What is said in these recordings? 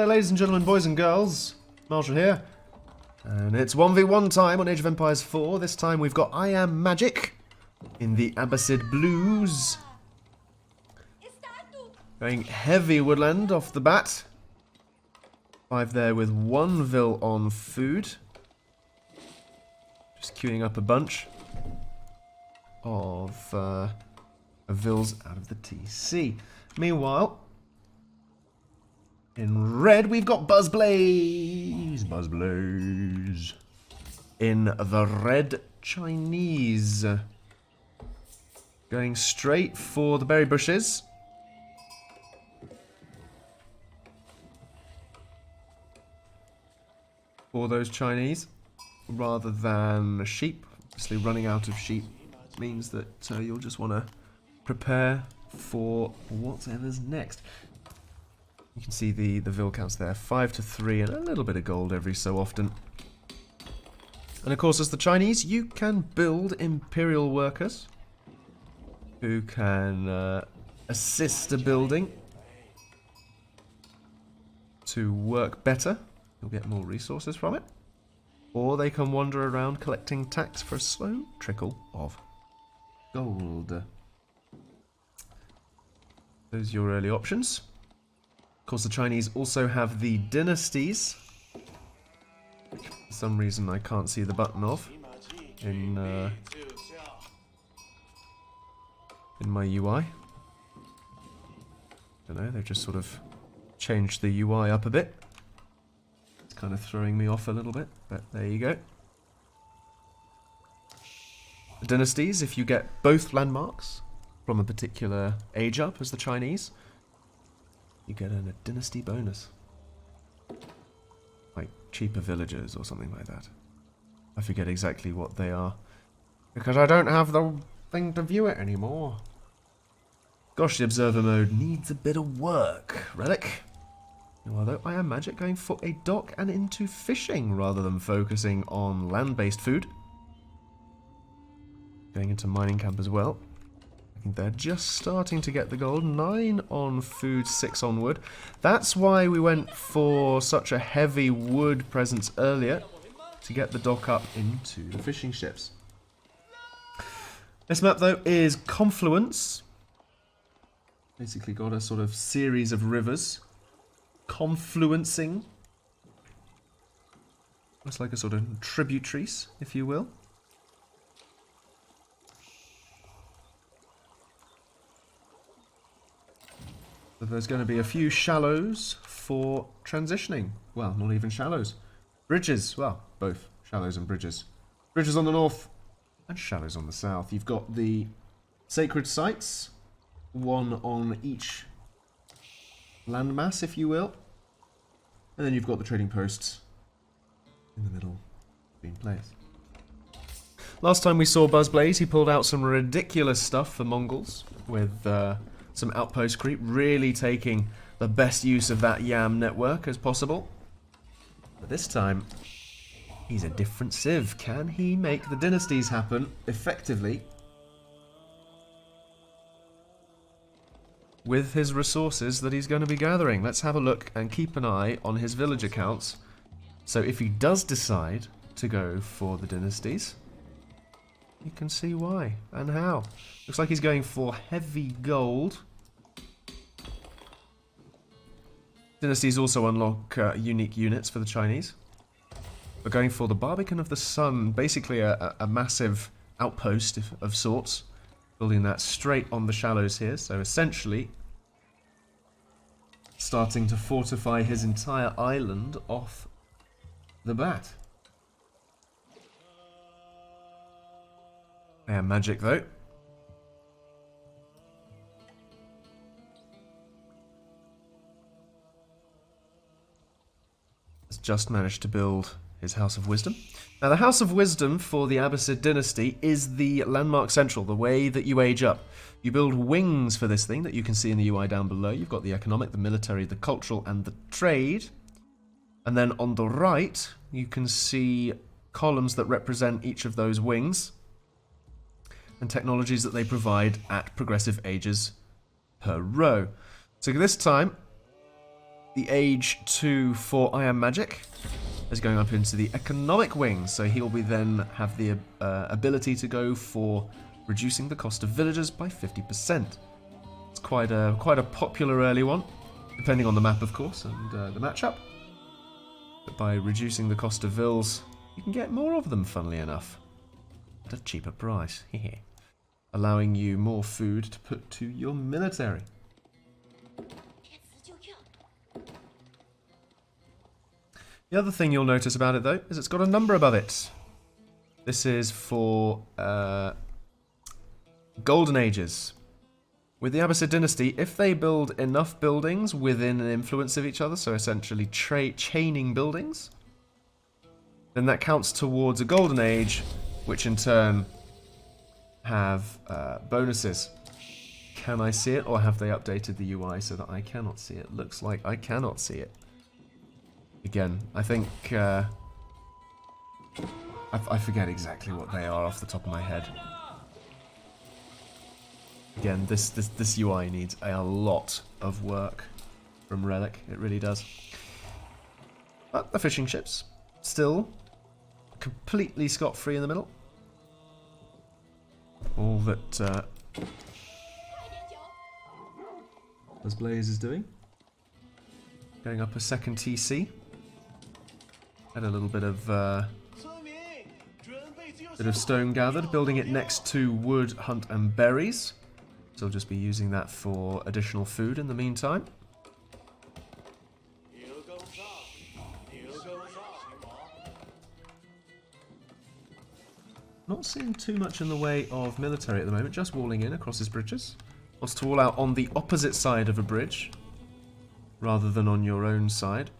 there, ladies and gentlemen, boys and girls. Marshall here. And it's 1v1 time on Age of Empires 4. This time we've got IamMagic in the Abbasid Blues. Going heavy woodland off the bat. 5 there with 1 Vil on food. Just queuing up a bunch of Vils out of the TC. Meanwhile, in red, we've got Buzzblaze. Buzzblaze. In the red Chinese. Going straight for the berry bushes. For those Chinese. Rather than sheep. Obviously, running out of sheep means that you'll just want to prepare for whatever's next. You can see the Vil counts there, 5 to 3 and a little bit of gold every so often. And of course, as the Chinese, you can build Imperial workers who can assist a building to work better. You'll get more resources from it. Or they can wander around collecting tax for a slow trickle of gold. Those are your early options. Of course, the Chinese also have the Dynasties. For some reason, I can't see the button of in my UI. Don't know, they've just sort of changed the UI up a bit. It's kind of throwing me off a little bit, but there you go. The Dynasties, if you get both landmarks from a particular age up as the Chinese, you get a Dynasty Bonus. Like cheaper villagers or something like that. I forget exactly what they are. Because I don't have the thing to view it anymore. Gosh, the observer mode needs a bit of work. Relic. Although IamMagic going for a dock and into fishing rather than focusing on land-based food. Going into mining camp as well. They're just starting to get the gold. 9 on food, 6 on wood. That's why we went for such a heavy wood presence earlier, to get the dock up into the fishing ships. This map, though, is Confluence. Basically got a sort of series of rivers confluencing. It's like a sort of tributaries, if you will. But there's going to be a few shallows for transitioning. Well, not even shallows. Bridges. Well, both shallows and bridges. Bridges on the north and shallows on the south. You've got the sacred sites. 1 on each landmass, if you will. And then you've got the trading posts in the middle being placed. Last time we saw Buzzblaze, he pulled out some ridiculous stuff for Mongols with some outpost creep, really taking the best use of that Yam network as possible. But this time, he's a different civ. Can he make the Dynasties happen effectively with his resources that he's going to be gathering? Let's have a look and keep an eye on his village accounts. So if he does decide to go for the Dynasties, you can see why and how. Looks like he's going for heavy gold. Dynasties also unlock unique units for the Chinese. We're going for the Barbican of the Sun, basically a massive outpost of sorts. Building that straight on the shallows here, so essentially starting to fortify his entire island off the bat. IamMagic, though. Has just managed to build his House of Wisdom. Now, the House of Wisdom for the Abbasid dynasty is the landmark central, the way that you age up. You build wings for this thing that you can see in the UI down below. You've got the economic, the military, the cultural, and the trade. And then on the right, you can see columns that represent each of those wings and technologies that they provide at progressive ages per row. So this time, The age 2 for IamMagic is going up into the economic wing, so he'll be then have the ability to go for reducing the cost of villagers by 50%. It's quite a popular early one, depending on the map, of course, and the matchup. But by reducing the cost of vills, you can get more of them, funnily enough, at a cheaper price, allowing you more food to put to your military. The other thing you'll notice about it, though, is it's got a number above it. This is for Golden Ages. With the Abbasid dynasty, if they build enough buildings within an influence of each other, so essentially chaining buildings, then that counts towards a Golden Age, which in turn have bonuses. Can I see it, or have they updated the UI so that I cannot see it? Looks like I cannot see it. Again, I think I forget exactly what they are off the top of my head. Again, this UI needs a lot of work from Relic. It really does. But the fishing ships still completely scot-free in the middle. All that Blaze is doing. Going up a second TC. Had a little bit of stone gathered, building it next to wood, hunt, and berries. So I'll just be using that for additional food in the meantime. Not seeing too much in the way of military at the moment, just walling in across his bridges. Wants to wall out on the opposite side of a bridge, rather than on your own side.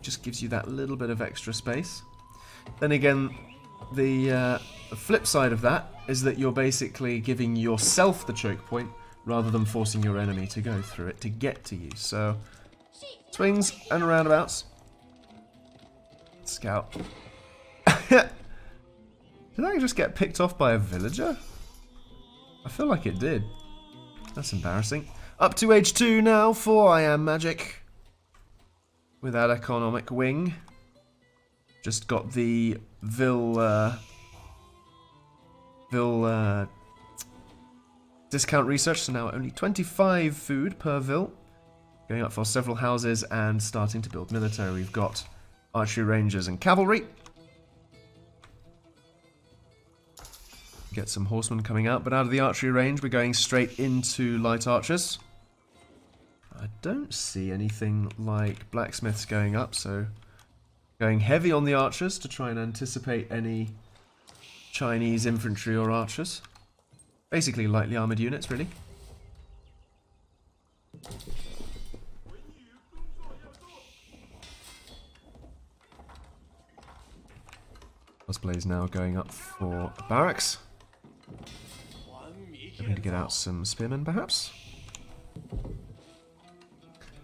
Just gives you that little bit of extra space. Then again, the flip side of that is that you're basically giving yourself the choke point rather than forcing your enemy to go through it to get to you. So, swings and roundabouts. Scout. Did I just get picked off by a villager? I feel like it did. That's embarrassing. Up to age 2 now for IamMagic. With that economic wing. Just got the Vill discount research, so now only 25 food per Vill. Going up for several houses and starting to build military. We've got archery rangers and cavalry. Get some horsemen coming out, but out of the archery range we're going straight into light archers. I don't see anything like blacksmiths going up, so going heavy on the archers to try and anticipate any Chinese infantry or archers. Basically lightly armoured units, really. Cosplay's now going up for barracks. Hoping to get out some spearmen, perhaps.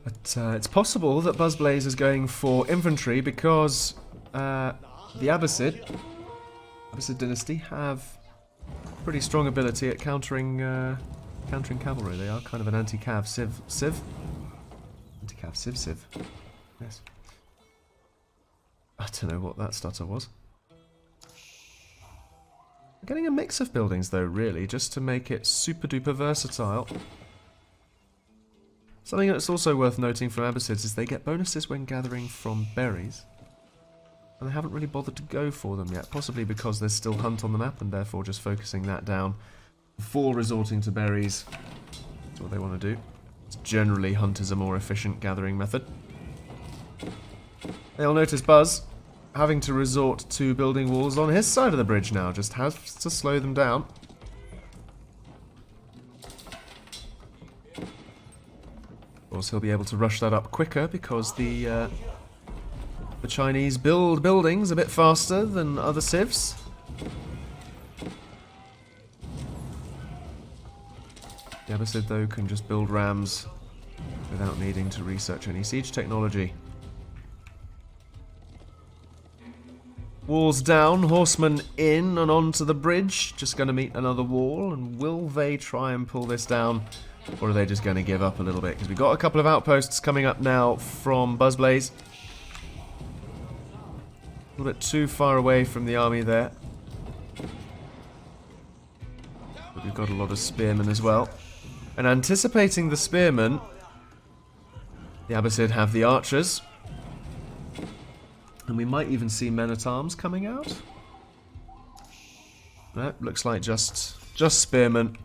But it's possible that Buzzblaze is going for infantry because the Abbasid dynasty have pretty strong ability at countering cavalry. They are kind of an anti-cav civ. Anti-cav civ. Yes. I don't know what that stutter was. I'm getting a mix of buildings though, really, just to make it super duper versatile. Something that's also worth noting from Abbasids is they get bonuses when gathering from berries. And they haven't really bothered to go for them yet, possibly because there's still hunt on the map and therefore just focusing that down before resorting to berries. That's what they want to do. Generally, hunt is a more efficient gathering method. They'll notice Buzz having to resort to building walls on his side of the bridge now, just has to slow them down. Of course, he'll be able to rush that up quicker because the Chinese build buildings a bit faster than other civs. The Abbasid, though, can just build rams without needing to research any siege technology. Walls down, horsemen in and onto the bridge. Just going to meet another wall, and will they try and pull this down Or are they just going to give up a little bit? Because we've got a couple of outposts coming up now from Buzzblaze. A little bit too far away from the army there. But we've got a lot of spearmen as well. And anticipating the spearmen, the Abbasid have the archers. And we might even see men-at-arms coming out. No, looks like just spearmen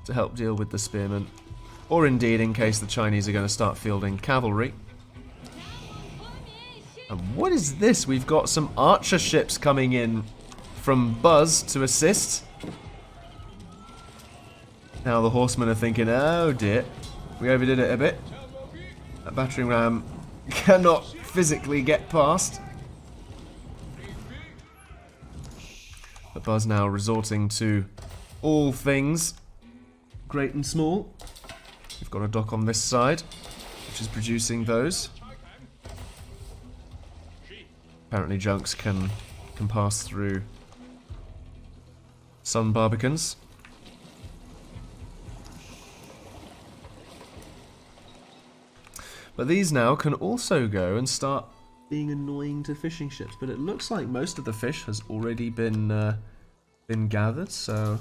to help deal with the spearmen. Or indeed, in case the Chinese are going to start fielding cavalry. And what is this? We've got some archer ships coming in from Buzz to assist. Now the horsemen are thinking, oh dear, we overdid it a bit. That battering ram cannot physically get past. But Buzz now resorting to all things great and small. We've got a dock on this side, which is producing those. Apparently junks can pass through sun barbicans. But these now can also go and start being annoying to fishing ships. But it looks like most of the fish has already been gathered, so...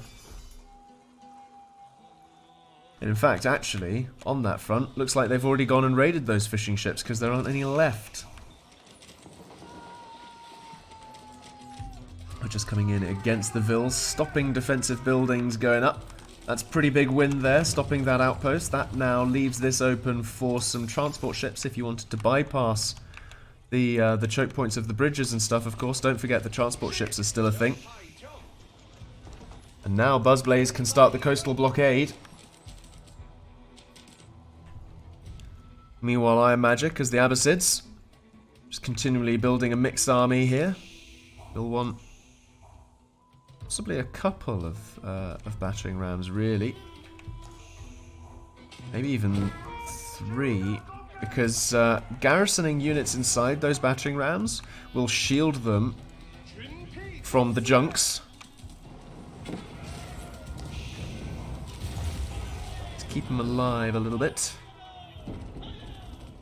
And in fact, actually, on that front, looks like they've already gone and raided those fishing ships because there aren't any left. We're just coming in against the Vils, stopping defensive buildings going up. That's a pretty big win there, stopping that outpost. That now leaves this open for some transport ships if you wanted to bypass the choke points of the bridges and stuff, of course. Don't forget the transport ships are still a thing. And now Buzzblaze can start the coastal blockade. Meanwhile, IamMagic as the Abbasids. Just continually building a mixed army here. We'll want possibly a couple of battering rams, really. Maybe even 3, because garrisoning units inside those battering rams will shield them from the junks. To keep them alive a little bit.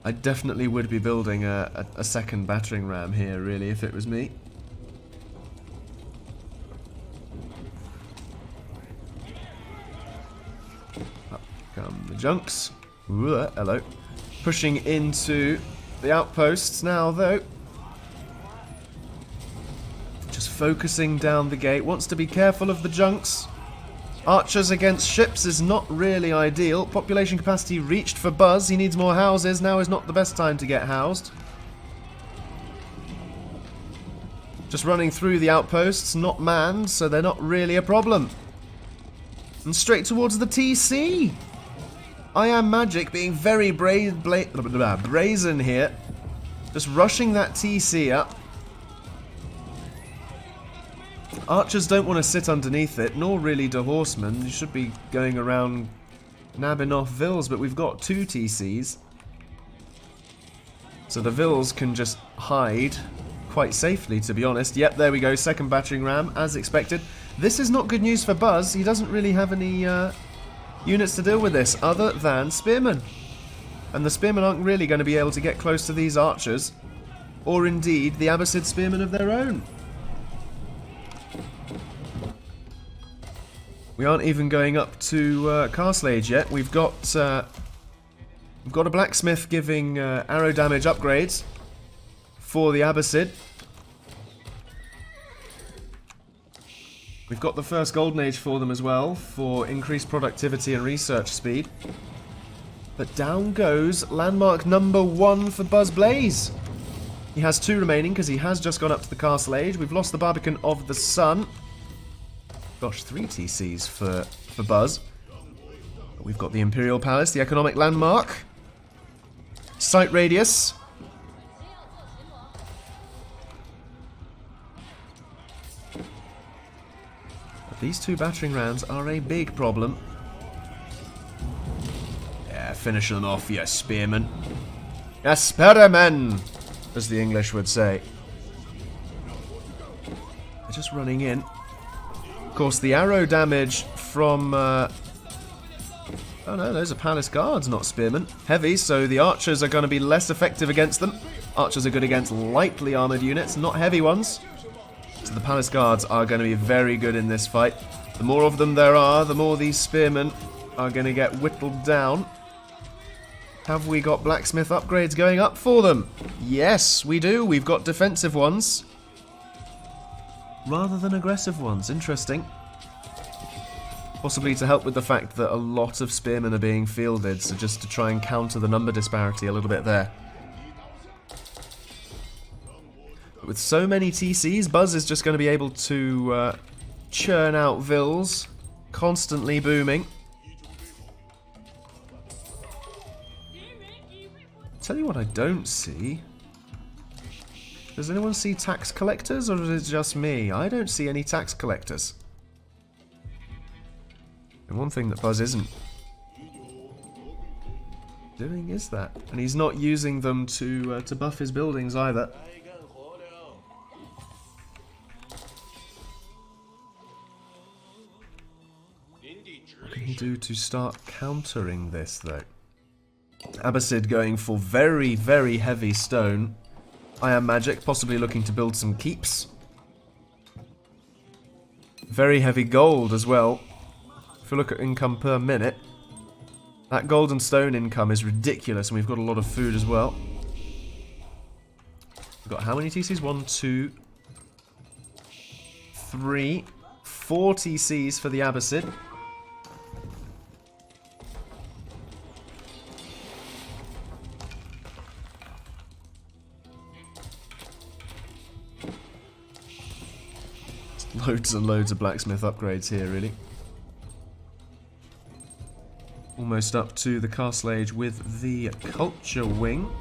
I definitely would be building a second battering ram here, really, if it was me. Up come the junks. Ooh, hello. Pushing into the outposts now, though. Just focusing down the gate. Wants to be careful of the junks. Archers against ships is not really ideal. Population capacity reached for Buzz. He needs more houses. Now is not the best time to get housed. Just running through the outposts, not manned, so they're not really a problem. And straight towards the TC. IamMagic being very brazen here. Just rushing that TC up. Archers don't want to sit underneath it, nor really do horsemen. You should be going around nabbing off Vils, but we've got 2 TCs. So the Vils can just hide quite safely, to be honest. Yep, there we go, second battering ram, as expected. This is not good news for Buzz. He doesn't really have any units to deal with this, other than spearmen. And the spearmen aren't really going to be able to get close to these archers, or indeed the Abbasid spearmen of their own. We aren't even going up to Castle Age yet. We've got a blacksmith giving arrow damage upgrades for the Abbasid. We've got the first golden age for them as well, for increased productivity and research speed. But down goes landmark number 1 for Buzzblaze. He has 2 remaining because he has just gone up to the Castle Age. We've lost the Barbican of the Sun. Gosh, 3 TCs for Buzz. We've got the Imperial Palace, the economic landmark. Sight radius. But these 2 battering rams are a big problem. Yeah, finish them off, you spearmen. You spearmen, as the English would say. They're just running in. Of course, the arrow damage from Oh no, those are palace guards, not spearmen. Heavy, so the archers are going to be less effective against them. Archers are good against lightly armoured units, not heavy ones. So the palace guards are going to be very good in this fight. The more of them there are, the more these spearmen are going to get whittled down. Have we got blacksmith upgrades going up for them? Yes, we do. We've got defensive ones rather than aggressive ones. Interesting. Possibly to help with the fact that a lot of spearmen are being fielded, so just to try and counter the number disparity a little bit there. But with so many TCs, Buzz is just going to be able to churn out vills, constantly booming. Tell you what I don't see. Does anyone see tax collectors, or is it just me? I don't see any tax collectors. And one thing that Buzz isn't doing is that. And he's not using them to buff his buildings either. What can he do to start countering this, though? Abbasid going for very, very heavy stone. IamMagic possibly looking to build some keeps. Very heavy gold as well. If we look at income per minute, that gold and stone income is ridiculous, and we've got a lot of food as well. We've got how many TCs? 1, 2, 3, 4 TCs for the Abbasid. Loads and loads of blacksmith upgrades here, really. Almost up to the castle age with the culture wing.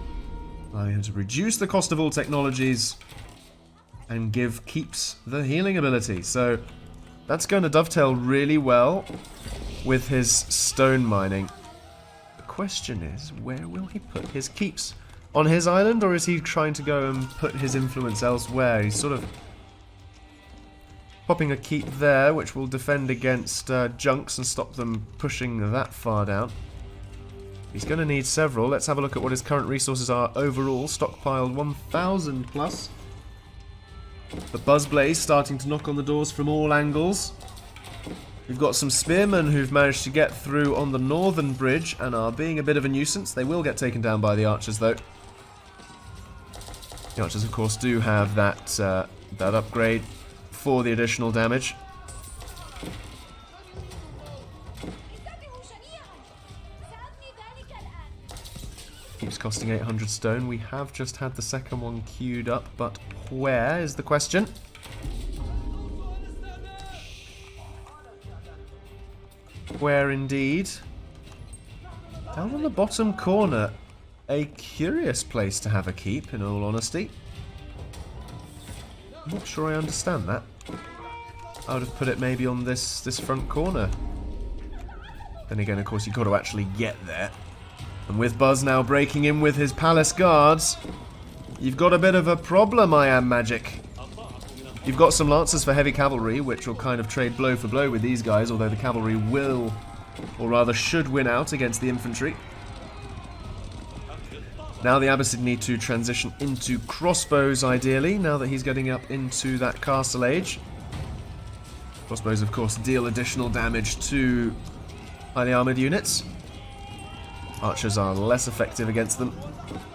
I have to reduce the cost of all technologies and give keeps the healing ability. So that's going to dovetail really well with his stone mining. The question is, where will he put his keeps? On his island, or is he trying to go and put his influence elsewhere? He's sort of popping a keep there, which will defend against junks and stop them pushing that far down. He's going to need several. Let's have a look at what his current resources are overall. Stockpiled 1,000 plus. The Buzzblaze starting to knock on the doors from all angles. We've got some spearmen who've managed to get through on the northern bridge and are being a bit of a nuisance. They will get taken down by the archers, though. The archers, of course, do have that upgrade for the additional damage. Keeps costing 800 stone. We have just had the second one queued up, but where is the question? Where indeed? Down on the bottom corner. A curious place to have a keep, in all honesty. I'm not sure I understand that. I would have put it maybe on this front corner. Then again, of course, you've got to actually get there. And with Buzz now breaking in with his palace guards, you've got a bit of a problem, IamMagic. You've got some lancers for heavy cavalry, which will kind of trade blow for blow with these guys, although the cavalry will, or rather should, win out against the infantry. Now the Abbasid need to transition into crossbows, ideally, now that he's getting up into that castle age. Crossbows, of course, deal additional damage to highly armoured units. Archers are less effective against them.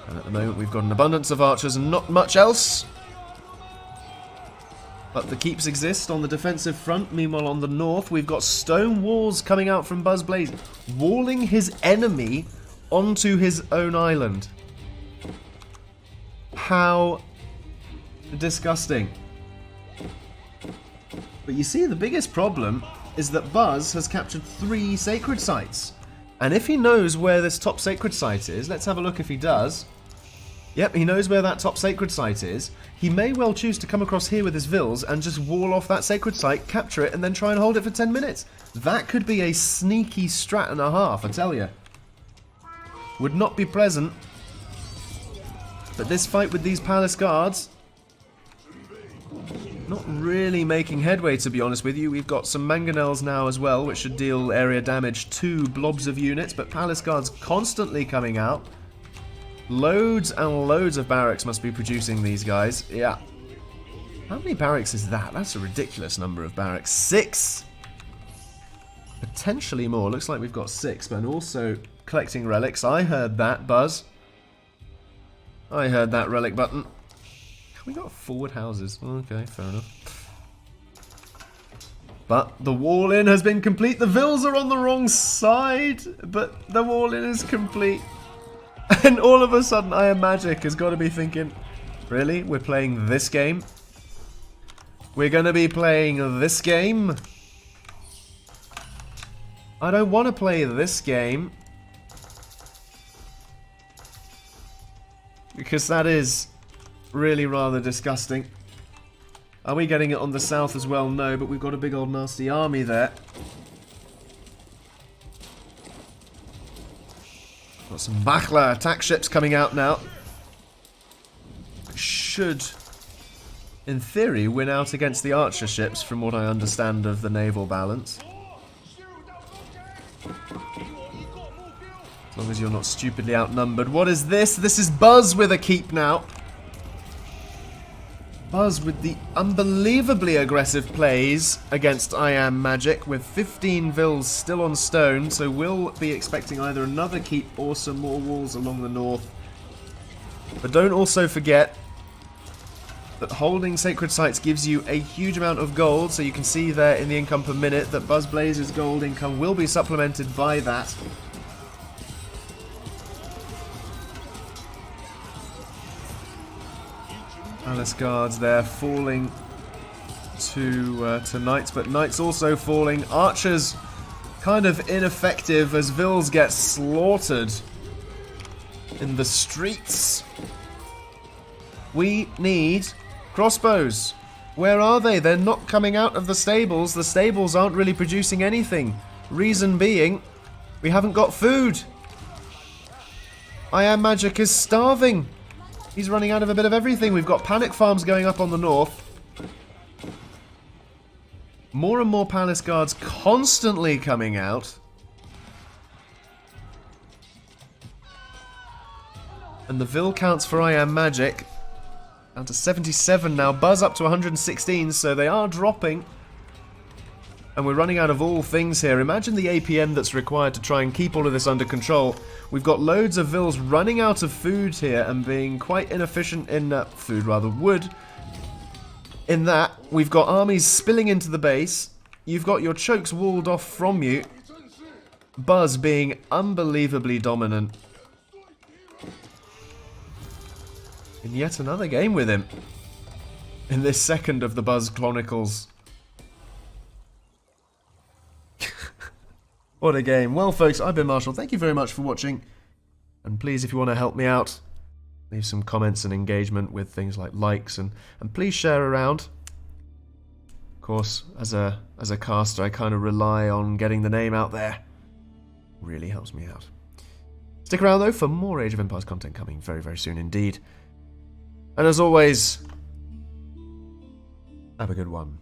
And at the moment we've got an abundance of archers and not much else. But the keeps exist on the defensive front. Meanwhile, on the north, we've got stone walls coming out from Buzzblaze, walling his enemy onto his own island. How disgusting. But you see, the biggest problem is that Buzz has captured 3 sacred sites. And if he knows where this top sacred site is, let's have a look if he does. Yep, he knows where that top sacred site is. He may well choose to come across here with his vills and just wall off that sacred site, capture it, and then try and hold it for 10 minutes. That could be a sneaky strat and a half, I tell you. Would not be pleasant. But this fight with these palace guards Not really making headway, to be honest with you. We've got some mangonels now as well, which should deal area damage to blobs of units, but palace guards constantly coming out. Loads and loads of barracks must be producing these guys. Yeah. How many barracks is that? That's a ridiculous number of barracks. 6! Potentially more. Looks like we've got 6, but also collecting relics. I heard that, Buzz. I heard that relic button. We got forward houses. Okay, fair enough. But the wall-in has been complete. The vills are on the wrong side, but the wall-in is complete. And all of a sudden, IamMagic has got to be thinking, really? We're playing this game? We're going to be playing this game? I don't want to play this game. Because that is really rather disgusting. Are we getting it on the south as well? No, but we've got a big old nasty army there. Got some Bachler attack ships coming out now. Should, in theory, win out against the archer ships, from what I understand of the naval balance. As long as you're not stupidly outnumbered. What is this? This is Buzz with a keep now. Buzz with the unbelievably aggressive plays against IamMagic, with 15 vills still on stone, so we'll be expecting either another keep or some more walls along the north. But don't also forget that holding sacred sites gives you a huge amount of gold, so you can see there in the income per minute that Buzz Blaze's gold income will be supplemented by that. Palace guards there falling to knights, but knights also falling. Archers kind of ineffective as vills get slaughtered in the streets. We need crossbows. Where are they? They're not coming out of the stables. The stables aren't really producing anything. Reason being, we haven't got food. IamMagic is starving. He's running out of a bit of everything. We've got panic farms going up on the north. More and more palace guards constantly coming out. And the vill counts for IamMagic down to 77 now. Buzz up to 116, so they are dropping. And we're running out of all things here. Imagine the APM that's required to try and keep all of this under control. We've got loads of vills running out of food here and being quite inefficient in wood. In that, we've got armies spilling into the base. You've got your chokes walled off from you. Buzz being unbelievably dominant. In yet another game with him. In this second of the Buzz Chronicles. What a game. Well, folks, I've been Marshall. Thank you very much for watching. And please, if you want to help me out, leave some comments and engagement with things like likes, and please share around. Of course, as a caster, I kind of rely on getting the name out there. Really helps me out. Stick around, though, for more Age of Empires content coming very, very soon indeed. And as always, have a good one.